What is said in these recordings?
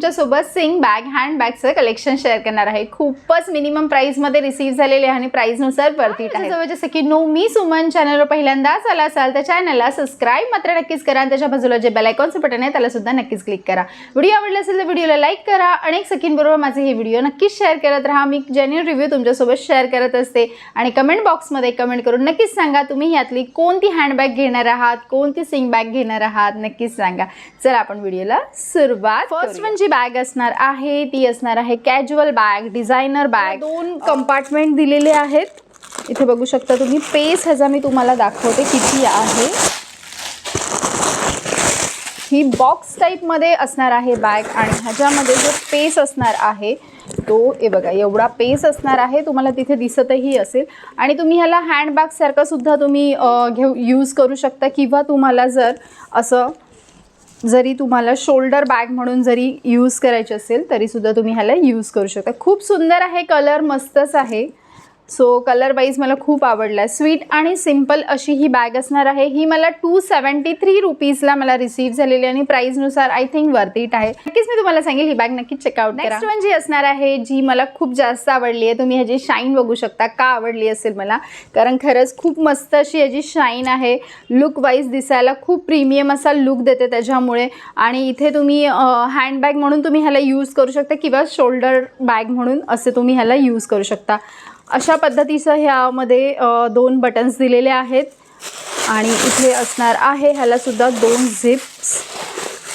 तुमच्यासोबत sling bag hand बॅगचं collection share करणार आहे। खूपच मिनिमम प्राइसमध्ये रिसीव्ह झालेले आहे आणि प्राइसनुसार वर्थ इट आहे। जसं की नो मी सुमन चॅनलवर पहिल्यांदाच आला असाल तर चॅनलला सबस्क्राइब मात्र नक्कीच करा आणि त्याच्या बाजूला जे बेल आयकॉनचं बटन आहे त्याला सुद्धा नक्कीच क्लिक करा। व्हिडिओ आवडला असेल तर व्हिडिओला लाईक करा। अनेक सखींबरोबर माझे हे व्हिडिओ नक्कीच शेअर करत राहा। मी जेन्युइन रिव्ह्यू तुमच्यासोबत शेअर करत असते आणि कमेंट बॉक्समध्ये कमेंट करून नक्कीच सांगा तुम्ही यातली कोणती हँडबॅग घेणार आहात, कोणती सिंग बॅग घेणार आहात, नक्कीच सांगा। चला आपण व्हिडिओला सुरुवात फर्स्ट जी बॅग असणार आहे ती असणार आहे कॅज्युअल बॅग, डिझायनर बॅग। दोन कंपार्टमेंट दिलेले आहेत। इथे बघू शकता तुम्ही। पेस ह्याचा मी तुम्हाला दाखवते किती आहे। ही बॉक्स टाइप मध्ये असणार आहे बॅग आणि ह्याच्यामध्ये जो पेस असणार आहे तो हे बघा एवढा पेस असणार आहे। तुम्हाला तिथे दिसतही असेल आणि तुम्ही ह्याला हँडबॅग सारखं सुद्धा तुम्ही यूज करू शकता किंवा तुम्हाला जर असं जरी तुम्हाला शोल्डर बॅग म्हणून जरी यूज करायची असेल तरी सुद्धा तुम्ही ह्याला यूज करू शकता। खूप सुंदर आहे, कलर मस्तच आहे। सो कलर वाईज मला खूप आवडला। स्वीट आणि सिंपल अशी ही बॅग असणार आहे। ही मला 273 रुपीजला मला रिसीव्ह झालेली आणि प्राइसनुसार आय थिंक वर्थ इट आहे। नक्कीच मी तुम्हाला सांगेल ही बॅग नक्कीच चेकआउट करा। नेक्स्ट म्हणजे असणार आहे जी मला खूप जास्त आवडली आहे। तुम्ही ह्याची शाईन बघू शकता। का आवडली असेल मला, कारण खरंच खूप मस्त अशी ह्याची शाईन आहे। लुक वाईज दिसायला खूप प्रीमियम असा लुक देते त्याच्यामुळे आणि इथे तुम्ही हँडबॅग म्हणून तुम्ही ह्याला यूज करू शकता किंवा शोल्डर बॅग म्हणून असे तुम्ही ह्याला यूज करू शकता। अशा पद्धतीचं ह्यामध्ये दोन बटन्स दिलेले आहेत आणि इथे असणार आहे ह्याला सुद्धा दोन झिप्स।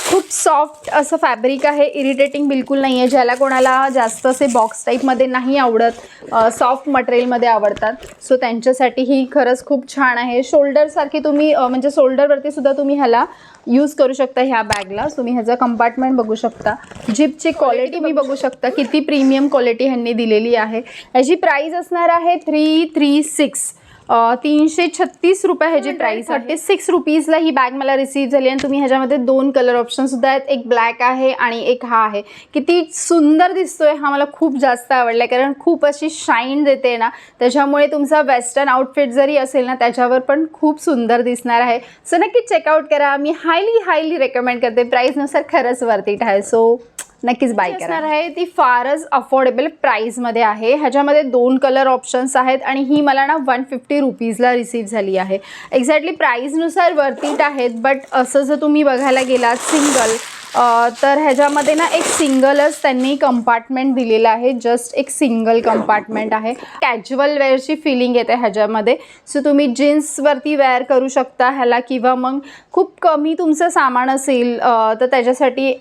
खूप सॉफ्ट असं फॅब्रिक आहे, इरिटेटिंग बिलकुल नाही आहे। ज्याला कोणाला जास्त असे बॉक्स टाईपमध्ये नाही आवडत, सॉफ्ट मटेरियलमध्ये आवडतात, सो त्यांच्यासाठी ही खरंच खूप छान आहे। शोल्डरसारखी तुम्ही म्हणजे शोल्डरवरती सुद्धा तुम्ही ह्याला यूज करू शकता ह्या बॅगला। तुम्ही ह्याचा कंपार्टमेंट बघू शकता। जिपची क्वालिटी मी बघू शकता किती प्रीमियम क्वालिटी ह्यांनी दिलेली आहे। ह्याची प्राइस असणार आहे 336 336 रुपये ह्याची प्राइस आहे। 36 रुपीजला ही बॅग मला रिसीव्ह झाली आणि तुम्ही ह्याच्यामध्ये दोन कलर ऑप्शन सुद्धा आहेत, एक ब्लॅक आहे आणि एक हा आहे। किती सुंदर दिसतोय हा, मला खूप जास्त आवडला कारण खूप अशी शाईन देते ना, त्याच्यामुळे तुमचा वेस्टर्न आउटफिट जरी असेल ना त्याच्यावर पण खूप सुंदर दिसणार आहे। सो नक्कीच चेकआउट करा। मी हायली रेकमेंड करते। प्राइसनुसार खरंच वर्थ इट आहे, सो नक्कीच बाय करणार आहे। ती फारच अफोर्डेबल प्राइसमध्ये आहे। ह्याच्यामध्ये दोन कलर ऑप्शन्स आहेत आणि ही मला ना 150 रुपीजला रिसीव्ह झाली आहे। एक्झॅक्टली प्राइसनुसार वर्थ इट आहेत, बट असं जर तुम्ही बघायला गेलात सिंगल तर ह्याच्यामध्ये ना एक सिंगलच त्यांनी कंपार्टमेंट दिलेलं आहे। जस्ट एक सिंगल कंपार्टमेंट आहे। कॅज्युअल वेअरची फिलिंग येते ह्याच्यामध्ये। सो तुम्ही जीन्सवरती वेअर करू शकता ह्याला किंवा मग खूप कमी तुमचं सामान असेल तर त्याच्यासाठी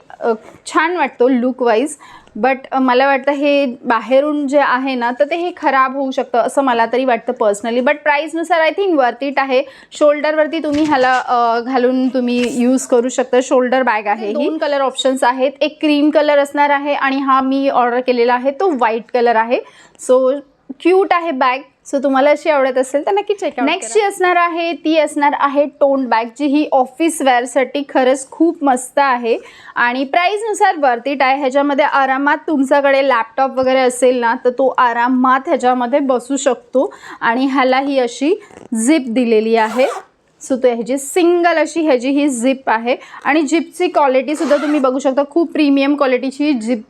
छान वाटतो लुक वाईज। बट मला वाटतं हे बाहेरून जे आहे ना तर ते हे खराब होऊ शकतं असं मला तरी वाटतं पर्सनली। बट प्राइसनुसार आय थिंक वर्थ इट आहे। शोल्डरवरती तुम्ही ह्याला घालून तुम्ही यूज करू शकता। शोल्डर बॅग आहे। दोन कलर ऑप्शन्स आहेत, एक क्रीम कलर असणार आहे आणि हा मी ऑर्डर केलेला आहे तो व्हाईट कलर आहे। सो क्यूट आहे बॅग। सो तुम्हाला अशी आवडत असेल तर नक्की चेकआउट। नेक्स्ट जी असणार आहे ती असणार आहे टोन बॅग, जी ही ऑफिस वेअरसाठी खरंच खूप मस्त आहे आणि प्राइसनुसार वर्थ इट आहे। ह्याच्यामध्ये आरामात तुमच्याकडे लॅपटॉप वगैरे असेल ना तर तो आरामात ह्याच्यामध्ये बसू शकतो आणि ह्याला ही अशी झिप दिलेली आहे। सो तो ह्याची सिंगल अशी ह्याची ही झिप आहे आणि झिपची क्वालिटी सुद्धा तुम्ही बघू शकता। खूप प्रीमियम क्वालिटीची झिप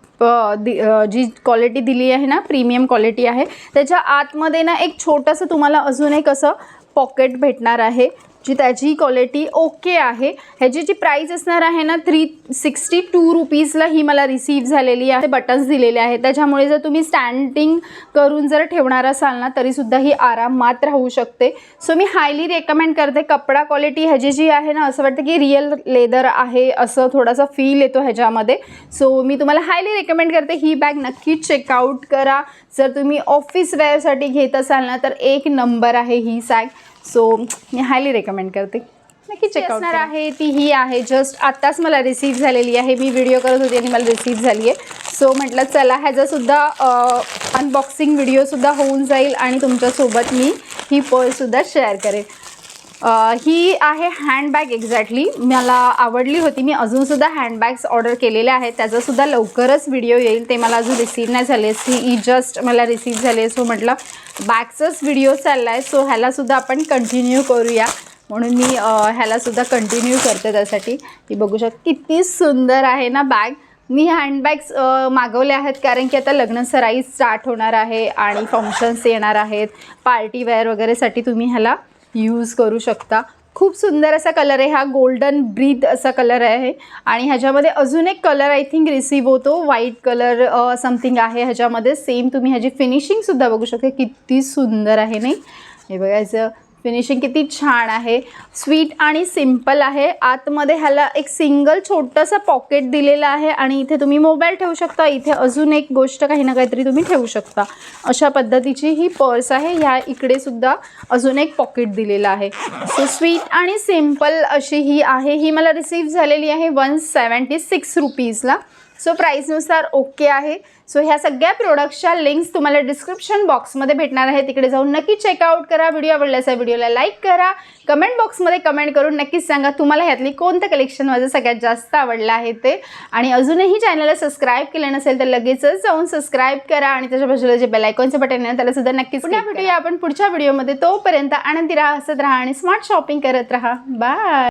जी क्वालिटी दिली आहे ना, प्रीमियम क्वालिटी आहे। त्याच्या आतमध्ये ना एक छोटंसं तुम्हाला अजून एक असं पॉकेट भेटणार आहे, जी त्याची क्वालिटी ओके आहे। ह्याची जी प्राइस असणार आहे ना 362 रुपीजला ही मला रिसीव्ह झालेली आहे। बटन्स दिलेले आहेत त्याच्यामुळे जर तुम्ही स्टँडिंग करून जर ठेवणार असाल ना तरीसुद्धा ही आरामात राहू शकते। सो मी हायली रेकमेंड करते। कपडा क्वालिटी ह्याची जी आहे ना असं वाटतं की रिअल लेदर आहे असं थोडासा फील येतो ह्याच्यामध्ये। सो मी तुम्हाला हायली रेकमेंड करते ही बॅग नक्कीच चेकआउट करा। जर तुम्ही ऑफिस वेअरसाठी घेत असाल ना तर एक नंबर आहे ही बॅग। सो मी हायली रेकमेंड करते, नक्की चेकआउट असणार आहे। ती ही आहे, जस्ट आत्ताच मला रिसीव्ह झालेली आहे। मी व्हिडिओ करत होते आणि मला रिसीव्ह झाली आहे। सो म्हटलं चला ह्याचासुद्धा अनबॉक्सिंग व्हिडिओसुद्धा होऊन जाईल आणि तुमच्यासोबत मी ही पर्ससुद्धा शेअर करेन। ही आहे हँडबॅग। एक्झॅक्टली मला आवडली होती। मी अजूनसुद्धा हँडबॅग्स ऑर्डर केलेल्या आहेत, त्याचासुद्धा लवकरच व्हिडिओ येईल। ते मला अजून रिसीव्ह नाही झाले, ही जस्ट मला रिसीव्ह झाले। सो म्हटलं बॅगचाच व्हिडिओ चालला आहे सो ह्यालासुद्धा आपण कंटिन्यू करूया, म्हणून मी ह्यालासुद्धा कंटिन्यू करते। त्यासाठी ही बघू शकता किती सुंदर आहे ना बॅग। मी हँडबॅग्स मागवले आहेत कारण की आता लग्न सराई स्टार्ट होणार आहे आणि फंक्शन्स येणार आहेत, पार्टीवेअर वगैरेसाठी तुम्ही ह्याला यूज करू शकता. खूप सुंदर असा कलर आहे हा, गोल्डन ब्रीथ असा कलर आहे. आणि ह्याच्यामध्ये अजून एक कलर आय थिंक रिसीव्ह होतो, व्हाईट कलर समथिंग आहे ह्याच्यामध्ये. सेम तुम्ही ह्याची फिनिशिंगसुद्धा बघू शकता, किती सुंदर आहे नाही. हे बघायचं फिनिशिंग किती छान आहे, स्वीट आणि सिम्पल आहे. आतमध्ये ह्याला एक सिंगल छोटंसं पॉकेट दिलेलं आहे आणि इथे तुम्ही मोबाईल ठेवू शकता. इथे अजून एक गोष्ट काही ना काहीतरी तुम्ही ठेवू शकता. अशा पद्धतीची ही पर्स आहे. ह्या इकडे सुद्धा अजून एक पॉकेट दिलेलं आहे. सो स्वीट आणि सिम्पल अशी ही आहे. ही मला रिसीव्ह झालेली आहे 176 रुपीजला. सो प्राईसनुसार ओके आहे. सो ह्या सगळ्या प्रोडक्ट्सच्या लिंक्स तुम्हाला डिस्क्रिप्शन बॉक्समध्ये भेटणार आहे, तिकडे जाऊन नक्की चेकआउट करा. व्हिडिओ आवडल्यास व्हिडिओला लाईक करा. कमेंट बॉक्समध्ये कमेंट करून नक्कीच सांगा तुम्हाला ह्यातली कोणतं कलेक्शन माझं सगळ्यात जास्त आवडलं आहे ते. आणि अजूनही चॅनलला सबस्क्राईब केलं नसेल तर लगेचच जाऊन सबस्क्राईब करा आणि त्याच्या बाजूला जे बेल आयकॉनचं बटन आहे त्याला सुद्धा नक्कीच पुन्हा भेटूया आपण पुढच्या व्हिडिओमध्ये. तोपर्यंत आनंदी राहा, हसत राहा आणि स्मार्ट शॉपिंग करत राहा. बाय.